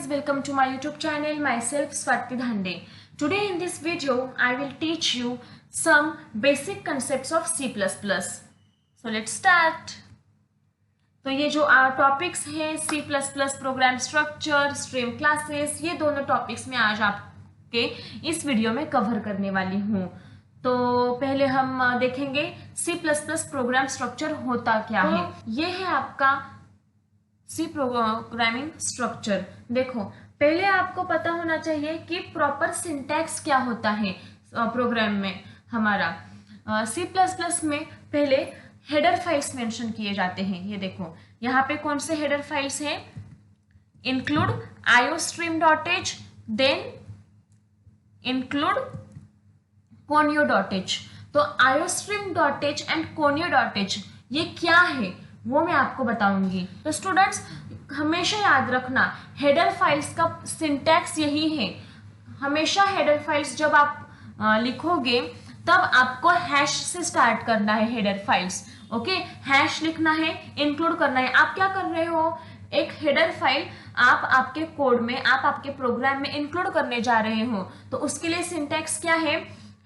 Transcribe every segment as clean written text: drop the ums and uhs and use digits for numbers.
welcome to my YouTube channel. Myself Swati Dhande. Today in this video I will teach you some basic concepts of C++. So let's start. तो ये जो topics हैं C++ program structure, stream classes, ये दोनों topics मैं आज आपके इस वीडियो में कवर करने वाली हूँ। तो पहले हम देखेंगे C++ प्रोग्राम स्ट्रक्चर होता क्या है। ये है आपका सी प्रोग्रामिंग स्ट्रक्चर। देखो, पहले आपको पता होना चाहिए कि प्रॉपर सिंटैक्स क्या होता है प्रोग्राम में। हमारा सी प्लस प्लस में पहले हेडर फाइल्स मेंशन किए जाते हैं। ये देखो, यहाँ पे कौन से हेडर फाइल्स हैं? Include iostream.h, then include conio.h। तो iostream.h एंड conio.h ये क्या है वो मैं आपको बताऊंगी। तो स्टूडेंट्स, हमेशा याद रखना, हेडर फाइल्स का सिंटैक्स यही है। हमेशा हेडर फाइल्स जब आप लिखोगे तब आपको हैश से स्टार्ट करना है हेडर फाइल्स। ओके, हैश लिखना है, इंक्लूड करना है। आप क्या कर रहे हो? एक हेडर फाइल आप आपके कोड में, आप आपके प्रोग्राम में इंक्लूड करने जा रहे हो, तो उसके लिए सिंटैक्स क्या है?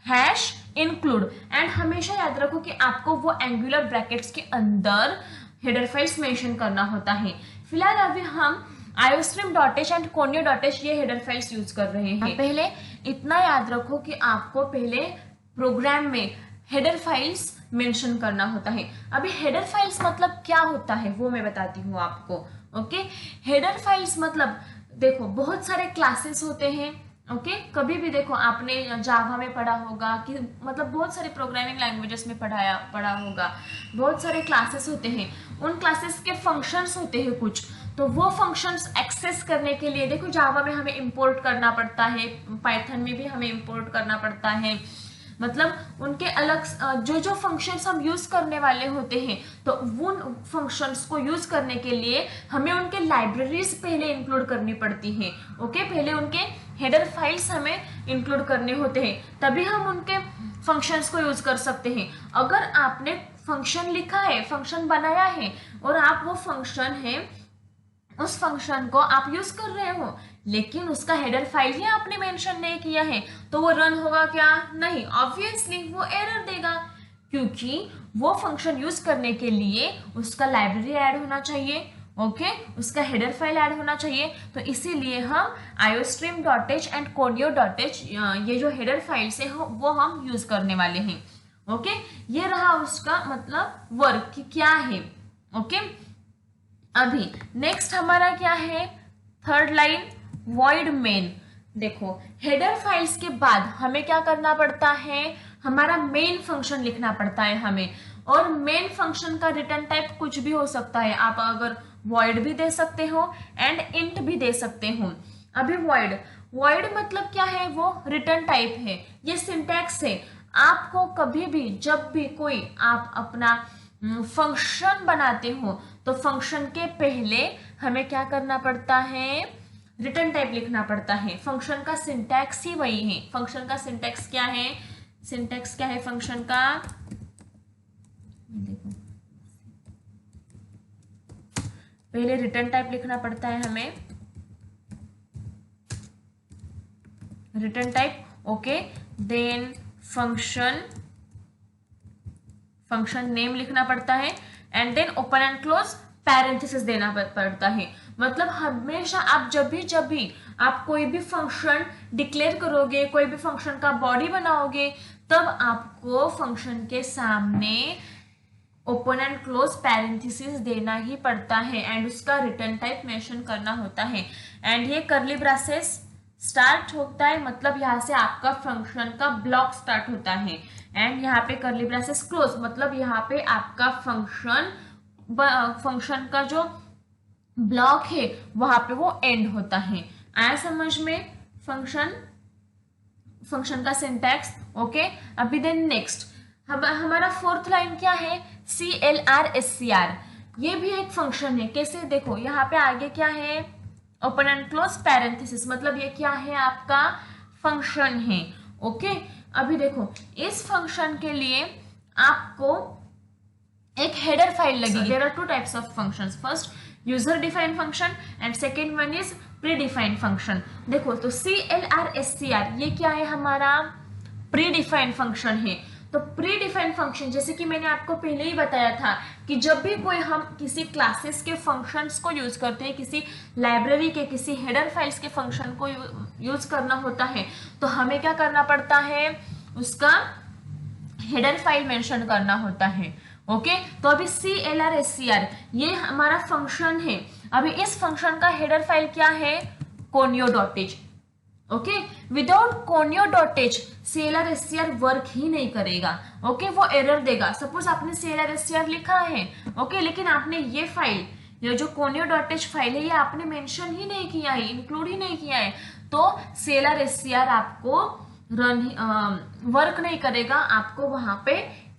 Hash include. एंड हमेशा याद रखो कि आपको वो एंगुलर ब्रैकेट्स के अंदर हेडर फाइल्स मेंशन करना होता है। फिलहाल अभी हम iostream.h एंड conio.h ये हेडर फाइल्स यूज कर रहे हैं। पहले इतना याद रखो कि आपको पहले प्रोग्राम में हेडर फाइल्स मेंशन करना होता है। अभी हेडर फाइल्स मतलब क्या होता है वो मैं बताती हूँ आपको। ओके, हेडर फाइल्स मतलब देखो, बहुत सारे क्लासेस होते हैं। ओके, कभी भी देखो, आपने जावा में पढ़ा होगा कि मतलब बहुत सारे प्रोग्रामिंग लैंग्वेजेस में पढ़ा होगा। बहुत सारे क्लासेस होते हैं, उन क्लासेस के फंक्शंस होते हैं कुछ। तो वो फंक्शंस एक्सेस करने के लिए देखो, जावा में हमें इंपोर्ट करना पड़ता है, पाइथन में भी हमें इंपोर्ट करना पड़ता है। मतलब उनके अलग जो फंक्शंस हम यूज करने वाले होते हैं, तो उन फंक्शंस को यूज करने के लिए हमें उनके लाइब्रेरीज पहले इंक्लूड करनी पड़ती हैं। ओके, पहले उनके हेडर फाइल्स हमें इंक्लूड करने होते हैं, तभी हम उनके फंक्शंस को यूज कर सकते हैं। अगर आपने फंक्शन लिखा है, फंक्शन बनाया है और आप वो फंक्शन है, उस फंक्शन को आप यूज कर रहे हो, लेकिन उसका हेडर फाइल ही आपने मेंशन नहीं किया है, तो वो रन होगा क्या? नहीं, ऑब्वियसली वो एरर देगा, क्योंकि वो फंक्शन यूज करने के लिए उसका लाइब्रेरी ऐड होना चाहिए। ओके, उसका हेडर फाइल ऐड होना चाहिए। तो इसीलिए हम iostream.h एंड conio.h ये जो हेडर फाइल्स है वो हम यूज करने वाले हैं। ओके, ये रहा उसका मतलब वर्क कि क्या है। ओके, अभी नेक्स्ट हमारा क्या है? Third line, void main। देखो, हेडर फाइल्स के बाद हमें क्या करना पड़ता है? हमारा मेन फंक्शन लिखना पड़ता है हमें। और मेन फंक्शन का रिटर्न टाइप कुछ भी हो सकता है। आप अगर void भी दे सकते हो एंड int भी दे सकते हो। अभी void मतलब क्या है? वो रिटर्न टाइप है, ये सिंटैक्स है। आपको कभी भी जब भी कोई आप अपना फंक्शन बनाते हो, तो फंक्शन के पहले हमें क्या करना पड़ता है? रिटर्न टाइप लिखना पड़ता है। फंक्शन का सिंटैक्स ही वही है। फंक्शन का सिंटैक्स क्या है? सिंटैक्स क्या है फंक्शन का? देखो, पहले रिटर्न टाइप लिखना पड़ता है हमें, return type. Okay, then function name लिखना पड़ता है, and then open and close parenthesis देना पड़ता है। मतलब हमेशा आप जब भी आप कोई भी फंक्शन डिक्लेयर करोगे, कोई भी फंक्शन का बॉडी बनाओगे, तब आपको फंक्शन के सामने ओपन एंड क्लोज पैरेंथेसिस देना ही पड़ता है, एंड उसका रिटर्न टाइप मेंशन करना होता है। एंड ये कर्ली ब्रेसेस स्टार्ट होता है, मतलब यहाँ से आपका फंक्शन का ब्लॉक स्टार्ट होता है। एंड यहाँ पे कर्ली ब्रेसेस क्लोज, मतलब यहाँ पे आपका फंक्शन का जो ब्लॉक है वहां पे वो एंड होता है। आया समझ में फंक्शन का सिंटैक्स? ओके, अभी देन नेक्स्ट हमारा फोर्थ लाइन क्या है? CLRSCR। ये भी एक फंक्शन है। कैसे? देखो, यहाँ पे आगे क्या है? ओपन एंड क्लोज पैरेंथेसिस, मतलब ये क्या है? आपका फंक्शन है। ओके, अभी देखो, इस फंक्शन के लिए आपको एक हेडर फाइल लगेगी। There are two types of functions. First user defined function and second one is predefined function. देखो तो CLRSCR ये क्या है, हमारा प्री डिफाइंड फंक्शन है। तो प्री डिफाइंड फंक्शन जैसे कि मैंने आपको पहले ही बताया था कि जब भी कोई हम किसी क्लासेस के फंक्शंस को यूज करते हैं, किसी लाइब्रेरी के किसी हेडर फाइल्स के फंक्शन को यूज करना होता है, तो हमें क्या करना पड़ता है, उसका हेडर फाइल मेंशन करना होता है। ओके, तो अभी CLRSCR ये हमारा फंक्शन है। अभी इस फंक्शन का हेडर फाइल क्या है, conio.h। Okay, without conio.h CLRSCR work ही नहीं करेगा। ओके, वो एरर देगा। सपोज आपने CLRSCR लिखा है, ओके, लेकिन आपने ये फाइल, ये जो conio.h फाइल है, ये आपने मेंशन ही नहीं किया है, इंक्लूड ही नहीं किया है, तो CLRSCR आपको वर्क नहीं करेगा, आपको वहां पे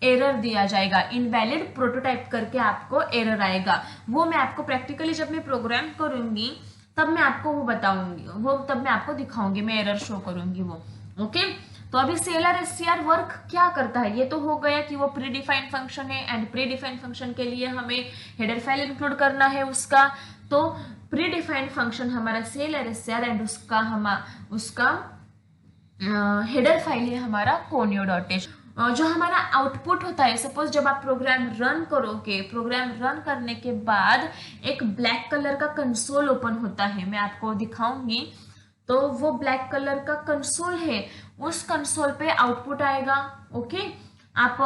एरर दिया जाएगा, इनवैलिड प्रोटोटाइप करके आपको एरर आएगा। वो मैं आपको प्रैक्टिकली जब मैं प्रोग्राम करूंगी तब मैं आपको वो बताऊंगी, वो तब मैं आपको दिखाऊंगी, मैं एरर शो करूंगी वो। ओके, तो अभी CLRSCR वर्क क्या करता है, ये तो हो गया कि वो प्री डिफाइंड फंक्शन है एंड प्री डिफाइंड फंक्शन के लिए हमें हेडर फाइल इंक्लूड करना है उसका। तो प्री डिफाइंड फंक्शन हमारा CLRSCR एंड उसका हेडर फाइल है हमारा conio.h। जो हमारा आउटपुट होता है, सपोज जब आप प्रोग्राम रन करोगे, प्रोग्राम रन करने के बाद एक ब्लैक कलर का कंसोल ओपन होता है, मैं आपको दिखाऊंगी। तो वो ब्लैक कलर का कंसोल है, उस कंसोल पे आउटपुट आएगा। ओके, आप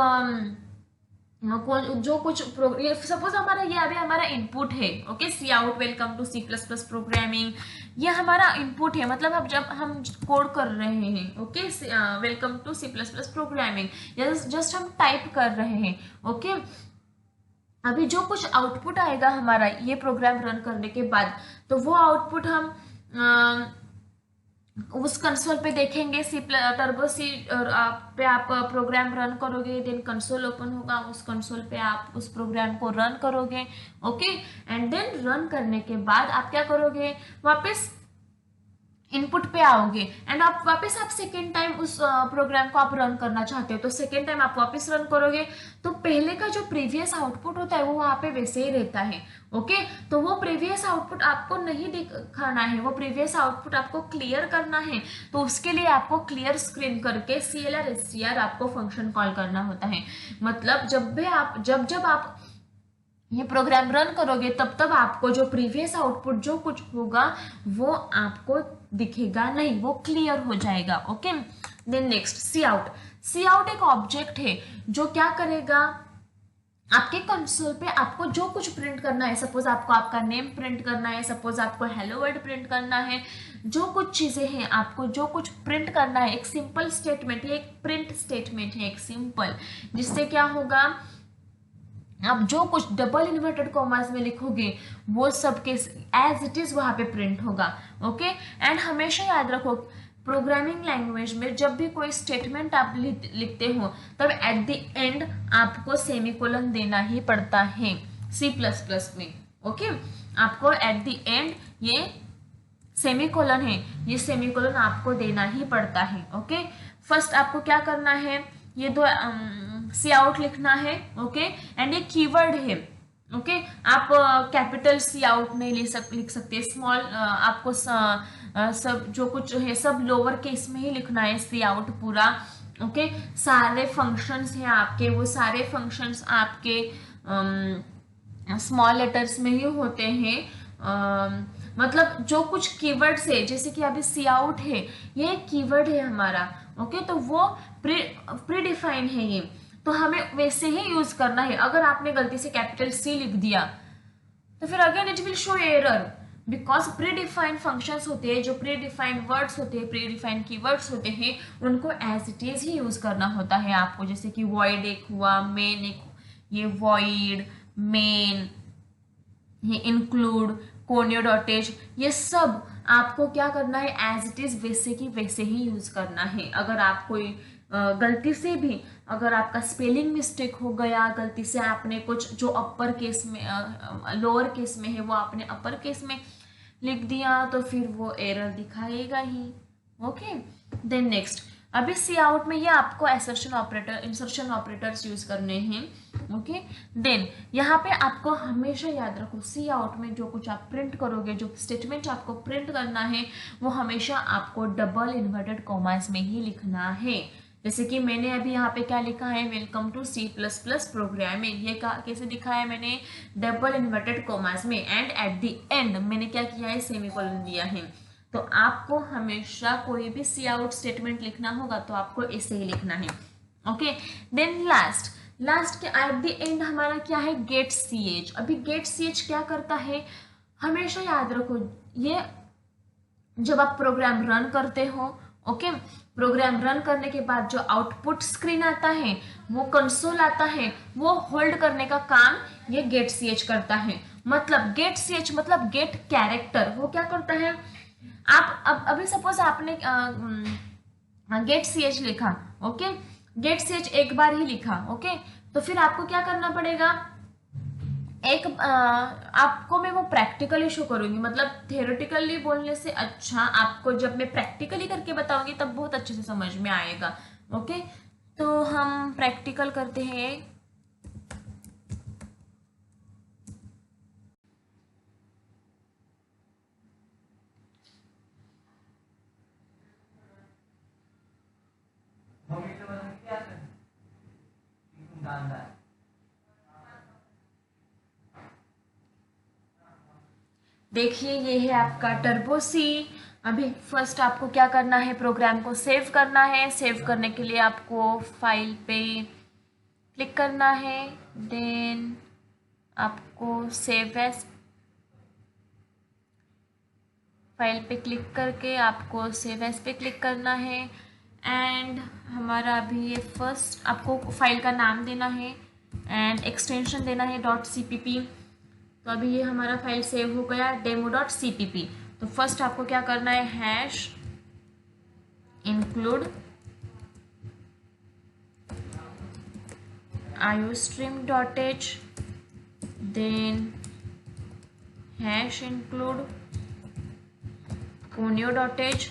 जो कुछ सपोज हमारा ये अभी हमारा इनपुट है। Okay, C out welcome to C++ programming, ये हमारा इनपुट है, मतलब अब जब हम कोड कर रहे हैं, okay, welcome to C++ programming, just हम टाइप कर रहे हैं। ओके, अभी जो कुछ आउटपुट आएगा हमारा ये प्रोग्राम रन करने के बाद, तो वो आउटपुट हम उस कंसोल पे देखेंगे। टर्बो सी पे आप प्रोग्राम रन करोगे, देन कंसोल ओपन होगा, उस कंसोल पे आप उस प्रोग्राम को रन करोगे। ओके, एंड देन रन करने के बाद आप क्या करोगे, वापस इनपुट पे आओगे एंड आप वापस आप सेकेंड टाइम उस प्रोग्राम को आप रन करना चाहते हो, तो सेकेंड टाइम आप वापस रन करोगे, तो पहले का जो प्रीवियस आउटपुट होता है वो वहां पे वैसे ही रहता है। ओके, तो वो प्रीवियस आउटपुट आपको नहीं दिखाना है, वो प्रीवियस आउटपुट आपको क्लियर करना है, तो उसके लिए आपको क्लियर स्क्रीन करके CLRSCR आपको फंक्शन कॉल करना होता है। मतलब जब आप ये प्रोग्राम रन करोगे तब आपको जो प्रीवियस आउटपुट जो कुछ होगा वो आपको दिखेगा नहीं, वो क्लियर हो जाएगा। ओके, देन नेक्स्ट सी आउट एक ऑब्जेक्ट है जो क्या करेगा, आपके कंसोल पे आपको जो कुछ प्रिंट करना है, सपोज आपको आपका नेम प्रिंट करना है, सपोज आपको हेलो वर्ल्ड प्रिंट करना है, जो कुछ चीजें हैं आपको जो कुछ प्रिंट करना है, एक सिंपल स्टेटमेंट, ये एक प्रिंट स्टेटमेंट है, एक सिंपल, जिससे क्या होगा, आप जो कुछ डबल इन्वर्टेड कॉमास में लिखोगे वो सब के एज इट इज वहां पे प्रिंट होगा। ओके, एंड हमेशा याद रखो प्रोग्रामिंग लैंग्वेज में जब भी कोई स्टेटमेंट आप लिखते हो तब एट द एंड आपको सेमीकोलन देना ही पड़ता है C++ में। ओके, आपको एट द एंड ये सेमीकोलन है, ये सेमीकोलन आपको देना ही पड़ता है। ओके, फर्स्ट आपको क्या करना है, ये दो सी आउट लिखना है। ओके, एंड ये कीवर्ड है। ओके, आप कैपिटल सी आउट नहीं लिख सकते, स्मॉल आपको सब जो कुछ है सब लोअर केस में ही लिखना है, सी आउट पूरा। ओके, सारे फंक्शंस हैं आपके, वो सारे फंक्शंस आपके स्मॉल लेटर्स में ही होते हैं। मतलब जो कुछ कीवर्ड्स है, जैसे कि अभी सी आउट है, ये कीवर्ड है हमारा। ओके, तो वो प्री डिफाइन है ये, तो हमें वैसे ही यूज करना है। अगर आपने गलती से कैपिटल C लिख दिया तो फिर again it will show error, because pre defined functions होते हैं, जो प्री डिफाइंड वर्ड्स होते हैं, प्री डिफाइंड कीवर्ड्स होते हैं, उनको एज इट इज ही यूज करना होता है आपको। जैसे कि void एक हुआ, main एक, ये void, main, ये include, conio.h, ये सब आपको क्या करना है, एज इट इज वैसे की वैसे ही यूज करना है। अगर आप कोई गलती से भी, अगर आपका स्पेलिंग मिस्टेक हो गया, गलती से आपने कुछ जो अपर केस में लोअर केस में है वो आपने अपर केस में लिख दिया, तो फिर वो एरर दिखाएगा ही। ओके, देन नेक्स्ट अभी सी आउट में ये आपको assertion operator, insertion operators use करने हैं। ओके, देन यहाँ पे आपको हमेशा याद रखो सी आउट में जो कुछ आप प्रिंट करोगे, जो स्टेटमेंट आपको प्रिंट करना है, वो हमेशा आपको डबल इन्वर्टेड कॉमास में ही लिखना है। जैसे कि मैंने अभी यहाँ पे क्या लिखा है, वेलकम टू C++ प्रोग्रामिंग, ये कैसे लिखा है मैंने, डबल इन्वर्टेड कॉमास में, एंड एट द एंड मैंने क्या किया है, सेमीकोलन दिया है। तो आपको हमेशा कोई भी सी आउट स्टेटमेंट लिखना होगा तो आपको ऐसे ही लिखना है। ओके, देन लास्ट के एट द एंड हमारा क्या है, गेट ch। अभी गेट ch क्या करता है, हमेशा याद रखो, ये जब आप प्रोग्राम रन करते हो, ओके, प्रोग्राम रन करने के बाद जो आउटपुट स्क्रीन आता है, वो कंसोल आता है, वो होल्ड करने का काम ये गेट ch करता है। मतलब गेट ch मतलब गेट कैरेक्टर, वो क्या करता है, आप अब अभी सपोज आपने गेट ch लिखा, ओके, गेट ch एक बार ही लिखा, ओके, तो फिर आपको क्या करना पड़ेगा, आपको मैं वो प्रैक्टिकली शो करूंगी, मतलब थियोरेटिकली बोलने से अच्छा आपको जब मैं प्रैक्टिकली करके बताऊंगी तब बहुत अच्छे से समझ में आएगा। ओके, तो हम प्रैक्टिकल करते हैं। देखिए ये है आपका टर्बो सी। अभी फर्स्ट आपको क्या करना है, प्रोग्राम को सेव करना है। सेव करने के लिए आपको फाइल पे क्लिक करना है, देन आपको सेव एज, फाइल पे क्लिक करके आपको सेव एज पे क्लिक करना है। एंड हमारा अभी ये फर्स्ट आपको फाइल का नाम देना है एंड एक्सटेंशन देना है .cpp। तो अभी ये हमारा फाइल सेव हो गया demo.cpp। तो फर्स्ट आपको क्या करना है, hash include iostream.h, then hash include conio.h,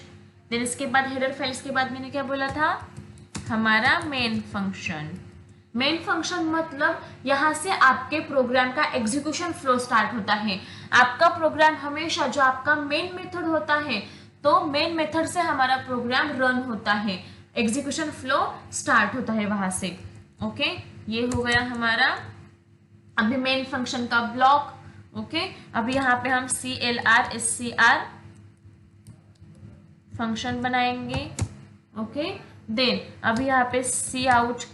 then इसके बाद हेडर फाइल्स के बाद मैंने क्या बोला था, हमारा मेन फंक्शन। मेन फंक्शन मतलब यहाँ से आपके प्रोग्राम का एग्जीक्यूशन फ्लो स्टार्ट होता है। आपका प्रोग्राम हमेशा जो आपका मेन मेथड होता है, तो मेन मेथड से हमारा प्रोग्राम रन होता है, एग्जीक्यूशन फ्लो स्टार्ट होता है वहां से। ओके, ये हो गया हमारा अभी मेन फंक्शन का ब्लॉक। ओके, अभी यहाँ पे हम CLR फंक्शन बनाएंगे। ओके, देन अभी यहाँ पे C out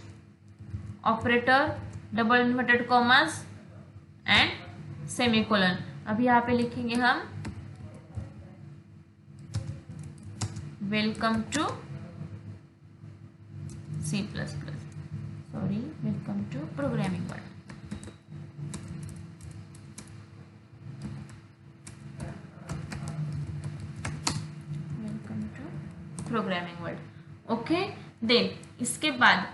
operator, double inverted commas and semicolon. अभी यहाँ पे लिखेंगे हम welcome to C++, sorry, welcome to programming world. Welcome to programming world. Okay, then इसके बाद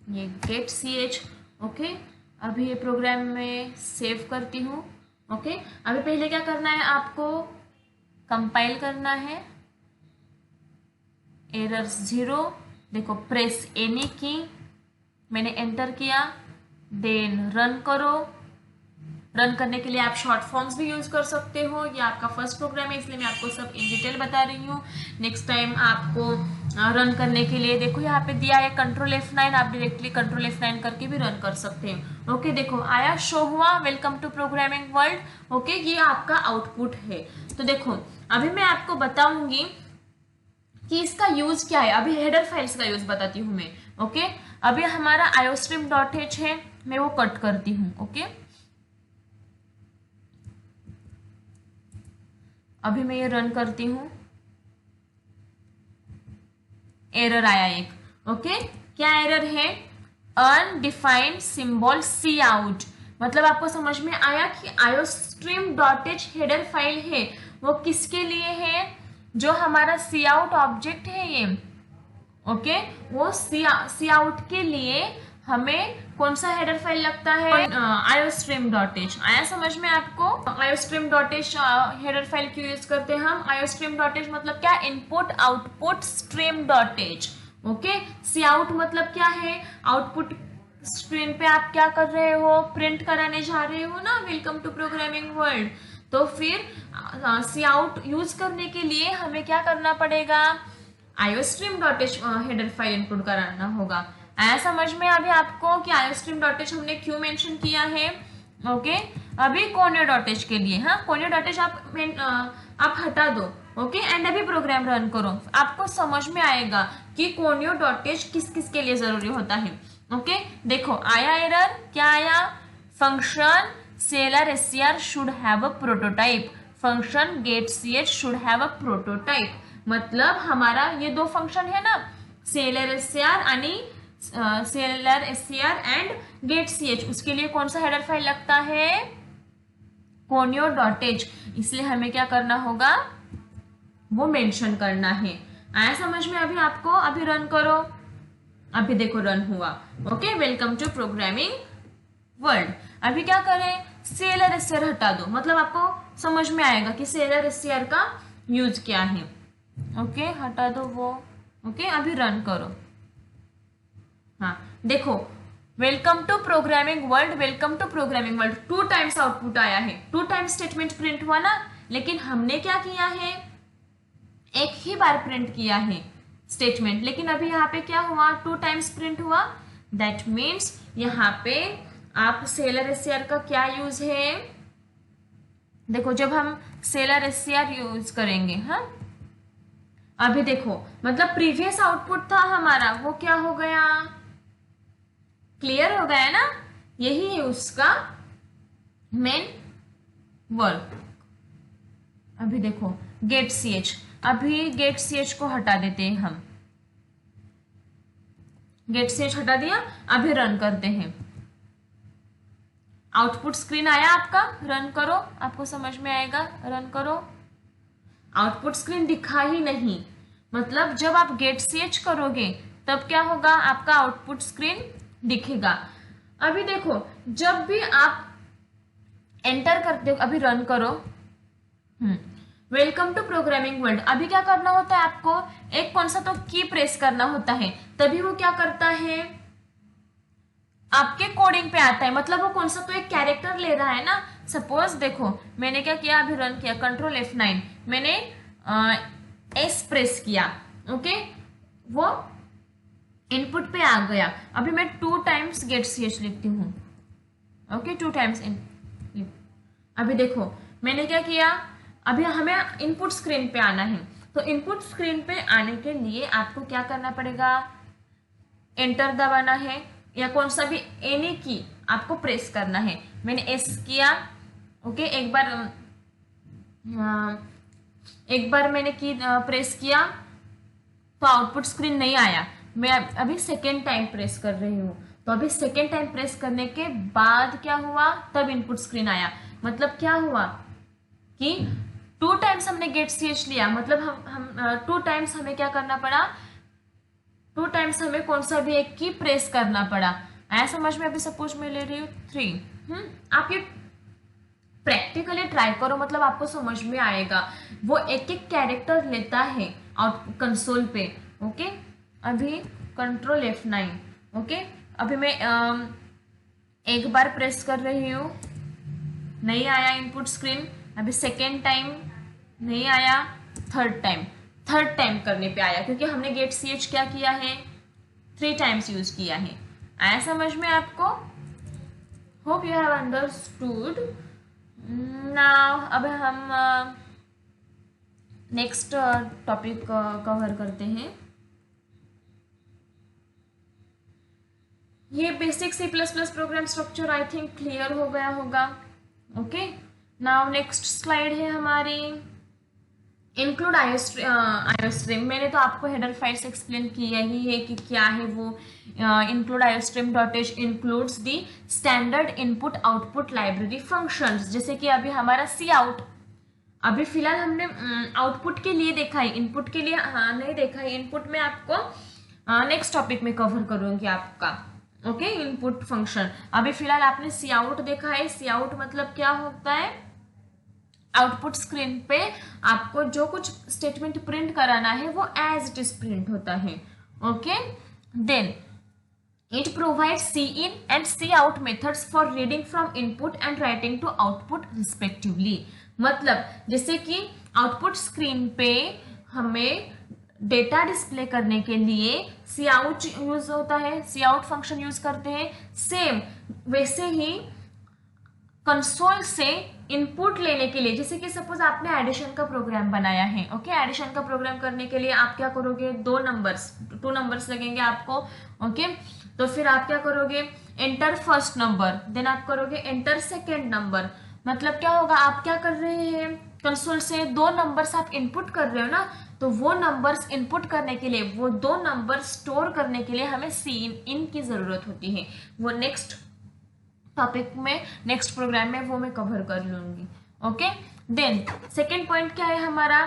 ये गेट ch। ओके, अभी ये प्रोग्राम में सेव करती हूँ। ओके, अभी पहले क्या करना है, आपको कंपाइल करना है, एरर 0, देखो प्रेस एनी की, मैंने एंटर किया, देन रन करो। रन करने के लिए आप शॉर्ट फॉर्म्स भी यूज कर सकते हो, ये आपका फर्स्ट प्रोग्राम है इसलिए मैं आपको सब इन डिटेल बता रही हूँ। नेक्स्ट टाइम आपको रन करने के लिए देखो यहाँ पे दिया है कंट्रोल F9, आप डायरेक्टली कंट्रोल F9 करके भी रन कर सकते हैं। ओके, देखो आया, शो हुआ welcome to programming world. Okay, ये आपका आउटपुट है। तो देखो अभी मैं आपको बताऊंगी कि इसका यूज क्या है। अभी हेडर फाइल्स का यूज बताती हूँ मैं। ओके, अभी हमारा iostream.h है, मैं वो कट करती हूँ। ओके, अभी मैं ये रन करती हूँ, एरर आया एक। ओके, क्या एरर है, अनडिफाइंड सिंबल सी आउट। मतलब आपको समझ में आया कि iostream.h हेडर फाइल है, वो किसके लिए है, जो हमारा सी आउट ऑब्जेक्ट है ये। ओके, वो सी आउट के लिए हमें कौन सा हेडर फाइल लगता है? iostream.h। आया समझ में आपको? iostream.h हेडर फाइल क्यों यूज करते हैं हम? iostream.h मतलब क्या? Input output stream.h। Okay, C out मतलब क्या है? आउटपुट स्क्रीन पे आप क्या कर रहे हो? प्रिंट कराने जा रहे हो ना, वेलकम टू प्रोग्रामिंग वर्ल्ड। तो फिर सी आउट यूज करने के लिए हमें क्या करना पड़ेगा? iostream.h हेडर फाइल इनपुट कराना होगा। आया समझ में अभी आपको कि iostream.h हमने क्यों मेंशन किया है? ओके, अभी conio.h के लिए, हाँ conio.h आप हटा दो। ओके, एंड अभी प्रोग्राम रन करो, आपको समझ में आएगा कि conio.h किस किस के लिए जरूरी होता है। ओके, देखो आया एरर, क्या आया? Function clear SCR should have a prototype, function get ch should have a prototype. मतलब हमारा ये दो फंक्शन है ना, सेलर SCR आणि clear SCR and get ch, उसके लिए कौन सा हेडर फाइल लगता है? conio.h। इसलिए हमें क्या करना होगा? वो मेंशन करना है। आया समझ में अभी आपको? अभी रन करो, अभी देखो रन हुआ। Okay, welcome to programming world. अभी क्या करें? सेलर SCR हटा दो, मतलब आपको समझ में आएगा कि सेलर SCR का यूज क्या है। ओके, हटा दो वो। ओके, अभी रन करो। हाँ देखो, welcome to programming world, welcome to programming world 2 times output आया है, 2 टाइम्स स्टेटमेंट प्रिंट हुआ ना, लेकिन हमने क्या किया है? एक ही बार प्रिंट किया है स्टेटमेंट, लेकिन अभी यहाँ पे क्या हुआ? 2 टाइम्स प्रिंट हुआ। दैट मीन्स यहाँ पे आप सेलर SCR का क्या यूज है? देखो, जब हम सेलर SCR यूज करेंगे, हाँ अभी देखो, मतलब प्रीवियस आउटपुट था हमारा, वो क्या हो गया? क्लियर हो गया ना? यही है उसका मेन वर्क। अभी देखो गेट ch, अभी गेट ch को हटा देते हैं हम, गेट ch हटा दिया। अभी रन करते हैं, आउटपुट स्क्रीन आया आपका, रन करो, आपको समझ में आएगा। रन करो, आउटपुट स्क्रीन दिखा ही नहीं, मतलब जब आप गेट ch करोगे तब क्या होगा? आपका आउटपुट स्क्रीन दिखेगा। अभी देखो, जब भी आप एंटर करते हो, अभी रन करो, वेलकम टू प्रोग्रामिंग वर्ल्ड। अभी क्या करना होता है आपको? एक कौन सा तो की प्रेस करना होता है, तभी वो क्या करता है? आपके कोडिंग पे आता है, मतलब वो कौन सा तो एक कैरेक्टर ले रहा है ना। सपोज देखो, मैंने क्या किया? अभी रन किया, कंट्रोल F9, मैंने S प्रेस किया। ओके, वो इनपुट पे आ गया। अभी मैं 2 टाइम्स गेट ch लिखती हूँ। ओके, 2 टाइम्स अभी देखो मैंने क्या किया? अभी हमें इनपुट स्क्रीन पे आना है, तो इनपुट स्क्रीन पे आने के लिए आपको क्या करना पड़ेगा? एंटर दबाना है, या कौन सा भी एनी की आपको प्रेस करना है। मैंने S किया। ओके, एक बार मैंने की प्रेस किया तो आउटपुट स्क्रीन नहीं आया। मैं अभी सेकेंड टाइम प्रेस कर रही हूँ, तो अभी सेकेंड टाइम प्रेस करने के बाद क्या हुआ? तब इनपुट स्क्रीन आया। मतलब क्या हुआ कि 2 टाइम्स हमने गेट ch लिया, मतलब हम 2 टाइम्स हमें क्या करना पड़ा? 2 टाइम्स हमें कौन सा भी एक की प्रेस करना पड़ा। आया समझ में? अभी सपोज मैं ले रही हूँ 3। आप ये प्रैक्टिकली ट्राई करो, मतलब आपको समझ में आएगा। वो एक एक कैरेक्टर लेता है आउट कंसोल पे। ओके, अभी कंट्रोल F9। ओके, अभी मैं एक बार प्रेस कर रही हूँ, नहीं आया इनपुट स्क्रीन। अभी सेकेंड टाइम नहीं आया, थर्ड टाइम करने पे आया, क्योंकि हमने गेट ch क्या किया है? 3 टाइम्स यूज किया है। आया समझ में आपको? Hope you have understood. Now अब हम नेक्स्ट टॉपिक कवर करते हैं। ये basic C++ program structure I think clear हो गया होगा। ओके, नाउ नेक्स्ट स्लाइड है हमारी इंक्लूड iostream। मैंने तो आपको हेडर फाइल्स एक्सप्लेन किया ही है कि क्या है वो। इंक्लूड iostream.h इंक्लूड्स दी standard input output library functions. जैसे कि अभी हमारा सी आउट, अभी फिलहाल हमने आउटपुट के लिए देखा है, इनपुट के लिए नहीं देखा है। इनपुट में आपको नेक्स्ट टॉपिक में कवर करूंगी आपका। Okay, input function. अभी फिलहाल आपने सी आउट देखा है। सी आउट मतलब क्या होता है, आउटपुट स्क्रीन पे आपको जो कुछ स्टेटमेंट प्रिंट कराना है वो एज इट इज प्रिंट होता है। Okay, then it provide C in and C out methods for reading from input and writing to output respectively. मतलब जैसे कि आउटपुट स्क्रीन पे हमें डेटा डिस्प्ले करने के लिए सी आउट यूज होता है, सी आउट फंक्शन यूज करते हैं। सेम वैसे ही कंसोल से इनपुट लेने के लिए, जैसे कि सपोज आपने एडिशन का प्रोग्राम बनाया है। ओके, एडिशन का प्रोग्राम करने के लिए आप क्या करोगे, टू नंबर्स लगेंगे आपको। ओके, तो फिर आप क्या करोगे, एंटर फर्स्ट नंबर, देन आप करोगे एंटर सेकेंड नंबर। मतलब क्या होगा, आप क्या कर रहे हैं, कंसोल से दो नंबर्स आप इनपुट कर रहे हो ना, तो वो नंबर्स इनपुट करने के लिए, वो दो नंबर स्टोर करने के लिए हमें सी इन की जरूरत होती है। वो नेक्स्ट टॉपिक में, नेक्स्ट प्रोग्राम में वो मैं कवर कर लूंगी। ओके, देन सेकेंड पॉइंट क्या है हमारा,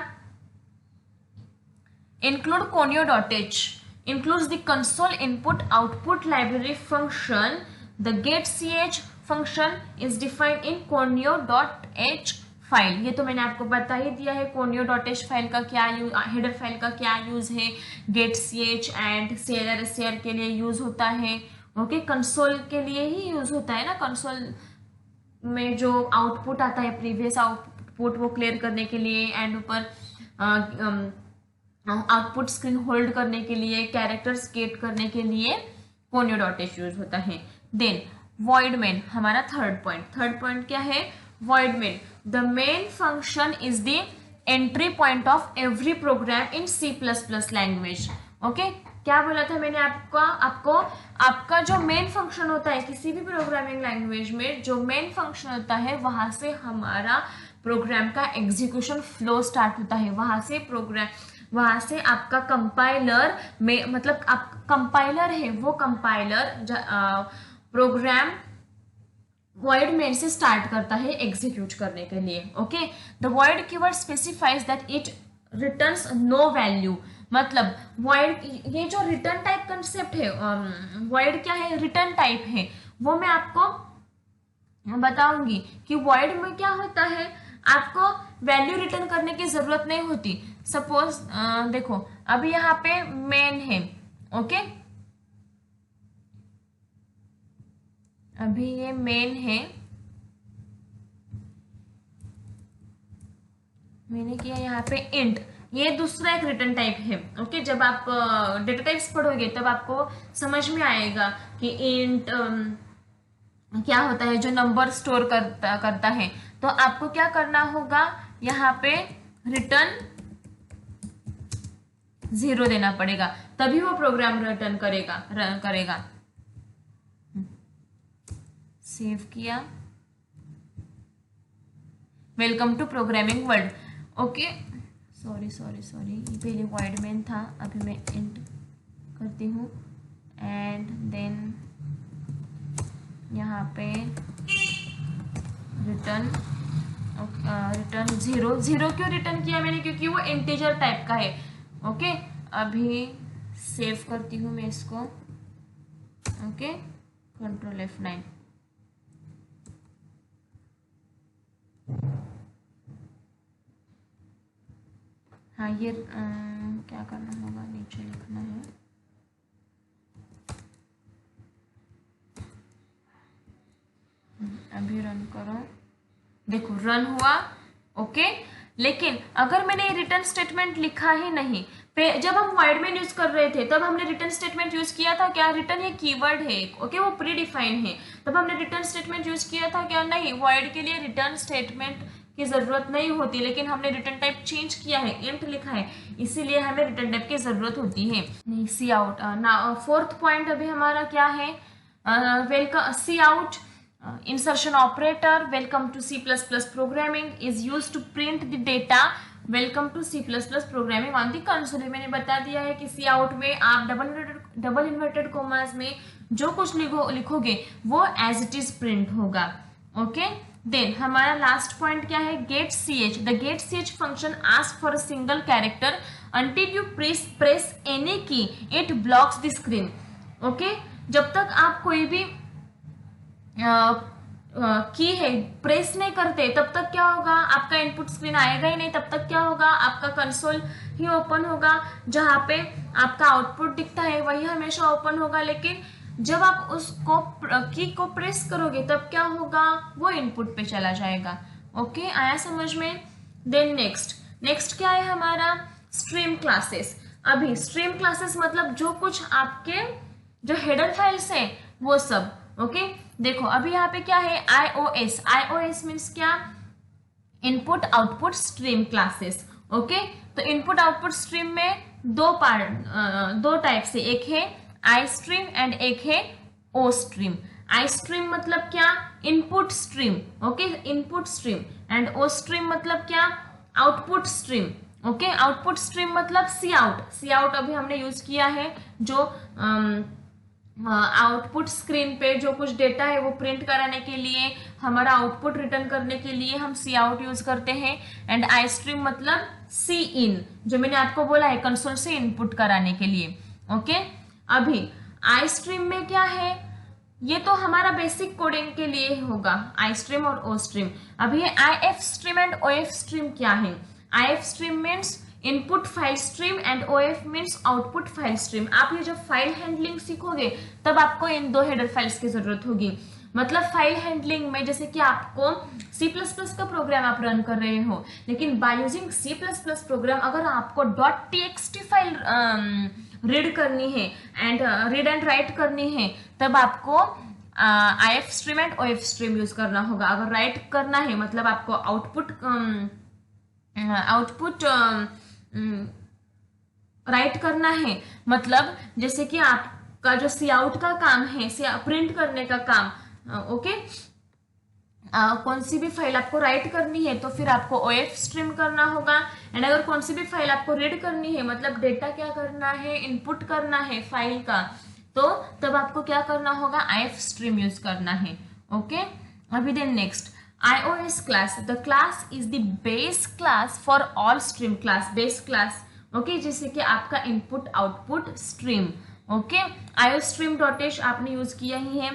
include conio.h includes the console input output library function. The getch function is defined in conio.h file. ये तो मैंने आपको बता ही दिया है conio.h फाइल का क्या यूज, हेडर फाइल का क्या यूज है। getch एंड शेयर के लिए यूज होता है। ओके, कंसोल के लिए ही यूज होता है ना, कंसोल में जो आउटपुट आता है, प्रीवियस आउटपुट, वो क्लियर करने के लिए, एंड ऊपर आउटपुट स्क्रीन होल्ड करने के लिए, कैरेक्टर्स गेट करने के लिए conio.h यूज होता है। देन void main हमारा थर्ड पॉइंट क्या है, void main the main function is the entry point of every program in C++ language। Okay, क्या बोला था मैंने आपका जो मेन फंक्शन होता है किसी भी प्रोग्रामिंग लैंग्वेज में, जो मेन फंक्शन होता है वहां से हमारा प्रोग्राम का एग्जीक्यूशन फ्लो स्टार्ट होता है। वहां से आपका कंपाइलर में, मतलब आप कंपाइलर है, वो कंपाइलर प्रोग्राम void main से स्टार्ट करता है एग्जीक्यूट करने के लिए। Okay, the void keyword specifies that it returns no value. मतलब void, ये जो रिटर्न टाइप कंसेप्ट है, void क्या है, रिटर्न टाइप है, वो मैं आपको बताऊंगी कि void में क्या होता है। आपको वैल्यू रिटर्न करने की जरूरत नहीं होती। सपोज देखो, अभी यहाँ पे मेन है। ओके, अभी ये मेन है, मैंने किया यहाँ पे इंट, ये दूसरा एक रिटर्न टाइप है। ओके, जब आप डेटा टाइप्स पढ़ोगे तब आपको समझ में आएगा कि इंट क्या होता है, जो नंबर स्टोर करता है। तो आपको क्या करना होगा, यहाँ पे रिटर्न 0 देना पड़ेगा, तभी वो प्रोग्राम रिटर्न करेगा। सेव किया, welcome to programming world. Okay, sorry, ये पहले void main था, अभी मैं इंट करती हूँ, एंड देन यहाँ पे रिटर्न 0 क्यों रिटर्न किया मैंने, क्योंकि वो इंटीजर टाइप का है। ओके, अभी सेव करती हूँ मैं इसको। Okay, Ctrl F9। हाँ, ये क्या करना होगा, नीचे लिखना है। अभी रन करो, देखो रन हुआ। ओके, लेकिन अगर मैंने रिटर्न स्टेटमेंट लिखा ही नहीं, जब हम void main यूज कर रहे थे तब हमने रिटर्न स्टेटमेंट यूज किया था क्या, रिटर्न ये कीवर्ड है। ओके, वो प्री डिफाइन है, तब हमने रिटर्न स्टेटमेंट यूज किया था क्या, नहीं। void के लिए रिटर्न स्टेटमेंट की जरूरत नहीं होती, लेकिन हमने रिटर्न टाइप चेंज किया है, इंट लिखा है, इसीलिए हमें रिटर्न टाइप की जरूरत होती है। नहीं, सी आउट ना। फोर्थ पॉइंट अभी हमारा क्या है, welcome C out insertion operator, welcome to C++ programming is used to print the data, welcome to C++ programming on the console। मैंने बता दिया है कि सी आउट में आप डबल इन्वर्टेड कोमास में जो कुछ लिखोगे वो एज इट इज प्रिंट होगा। ओके, देन हमारा लास्ट पॉइंट क्या है, get C H. The get C H function ask for a single character until you press any key, it blocks the screen। Okay, जब तक आप कोई भी की है प्रेस नहीं करते तब तक क्या होगा, आपका इनपुट स्क्रीन आएगा ही नहीं। तब तक क्या होगा, आपका कंसोल ही ओपन होगा, जहाँ पे आपका आउटपुट दिखता है वही हमेशा ओपन होगा। लेकिन जब आप उसको की को प्रेस करोगे तब क्या होगा, वो इनपुट पे चला जाएगा। ओके, आया समझ में। देन नेक्स्ट क्या है हमारा, स्ट्रीम क्लासेस। अभी स्ट्रीम क्लासेस मतलब जो कुछ आपके जो हेडर फाइल्स हैं वो सब। ओके, देखो अभी यहाँ पे क्या है, iOS मीन्स क्या, input output stream classes. Okay, तो इनपुट आउटपुट स्ट्रीम में दो टाइप से, एक है आई स्ट्रीम एंड एक है ओ स्ट्रीम। आई स्ट्रीम मतलब क्या, input stream. Okay, input stream. And O stream मतलब क्या, output stream. Okay, output stream मतलब सी आउट अभी हमने यूज किया है, जो आउटपुट स्क्रीन पे जो कुछ डेटा है वो प्रिंट कराने के लिए, हमारा आउटपुट रिटर्न करने के लिए हम सी आउट यूज करते हैं। एंड आई स्ट्रीम मतलब सी इन, जो मैंने आपको बोला है कंसोल से इनपुट कराने के लिए। ओके, अभी आई स्ट्रीम में क्या है, ये तो हमारा बेसिक कोडिंग के लिए होगा, आई स्ट्रीम और ओ स्ट्रीम। अभी I F stream and O F stream क्या है, I F stream means input file stream and O F means output file stream. आप ये जब फाइल हैंडलिंग सीखोगे तब आपको इन दो हेडर फाइल्स की जरूरत होगी। मतलब फाइल हैंडलिंग में जैसे कि आपको C++ का प्रोग्राम आप रन कर रहे हो, लेकिन बाय यूजिंग C++ प्रोग्राम अगर आपको .txt फाइल रीड करनी है एंड रीड एंड राइट करनी है, तब आपको I F stream and O F stream use करना होगा। अगर राइट करना है मतलब आपको आउटपुट राइट करना है, मतलब जैसे कि आपका जो सी आउट का काम है, प्रिंट करने का काम, ओके, कौन सी भी फाइल आपको राइट करनी है तो फिर आपको ओ एफ स्ट्रीम करना होगा। एंड अगर कौन सी भी फाइल आपको रीड करनी है, मतलब डेटा क्या करना है, इनपुट करना है फाइल का, तो तब आपको क्या करना होगा, आई एफ स्ट्रीम यूज करना है। ओके, अभी then next iOS class. The class is the base class for all stream class. Base class, okay, जैसे कि आपका input output stream. Okay, iostream.h आपने यूज किया ही है।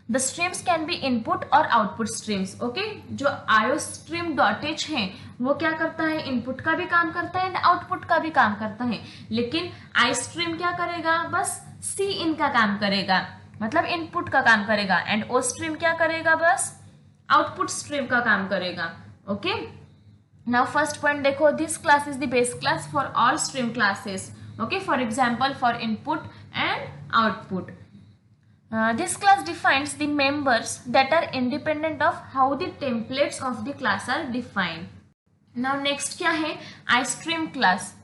The streams can be input और output streams. Okay, जो iostream.h है वो क्या करता है, input का भी काम करता है and output का भी काम करता है। लेकिन iStream क्या करेगा, बस cin का काम करेगा, मतलब input का काम करेगा। and ostream क्या करेगा, बस आउटपुट स्ट्रीम का काम करेगा। ओके, नाउ फर्स्ट पॉइंट देखो, this class is the base class for all stream classes. Okay, for example for input and output. This class defines the members that are independent of how the templates of the class are defined. Now next क्या है, I stream class.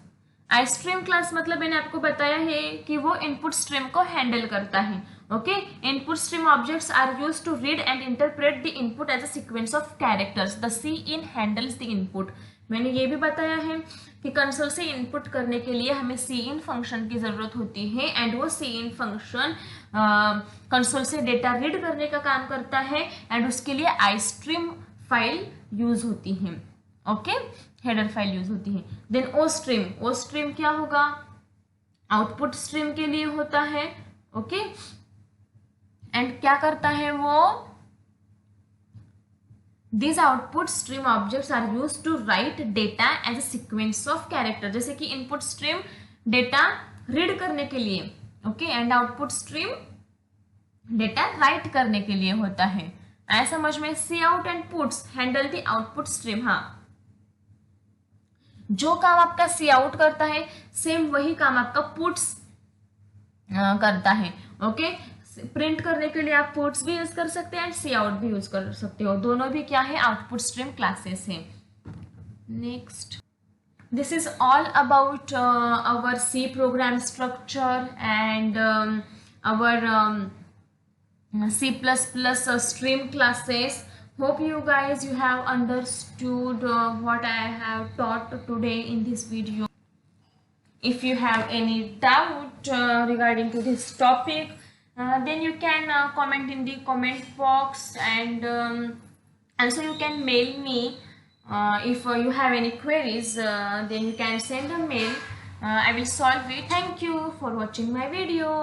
I stream class मतलब मैंने आपको बताया है कि वो input stream को हैंडल करता है। Okay, input stream objects are used to read and interpret the input as a sequence of characters. The cin handles the input. मैंने ये भी बताया है कि कंसोल से इनपुट करने के लिए हमें cin फंक्शन की जरूरत होती है एंड वो cin फंक्शन कंसोल से डेटा रीड करने का काम करता है एंड उसके लिए iStream फाइल यूज होती है। ओके, हेडर फाइल यूज होती है। देन ओ स्ट्रीम क्या होगा, आउटपुट स्ट्रीम के लिए होता है। ओके, एंड क्या करता है वो, this output stream objects are used to write data as a sequence of character. जैसे कि इनपुट स्ट्रीम डेटा रीड करने के लिए, okay, and output stream data write करने के लिए होता है। ऐसा समझ में, C out and puts handle the output stream. हाँ, जो काम आपका सी आउट करता है सेम वही काम आपका पुट्स करता है। ओके, प्रिंट करने के लिए आप पुट्स भी यूज कर सकते हैं एंड सी आउट भी यूज कर सकते हो, दोनों भी क्या है, आउटपुट स्ट्रीम क्लासेस हैं। Next, this is all about our C program structure and our C++ stream classes. Hope you guys you have understood what I have taught today in this video. If you have any doubt regarding to this topic, then you can comment in the comment box, and also you can mail me if you have any queries. Then you can send a mail. I will solve it. Thank you for watching my video.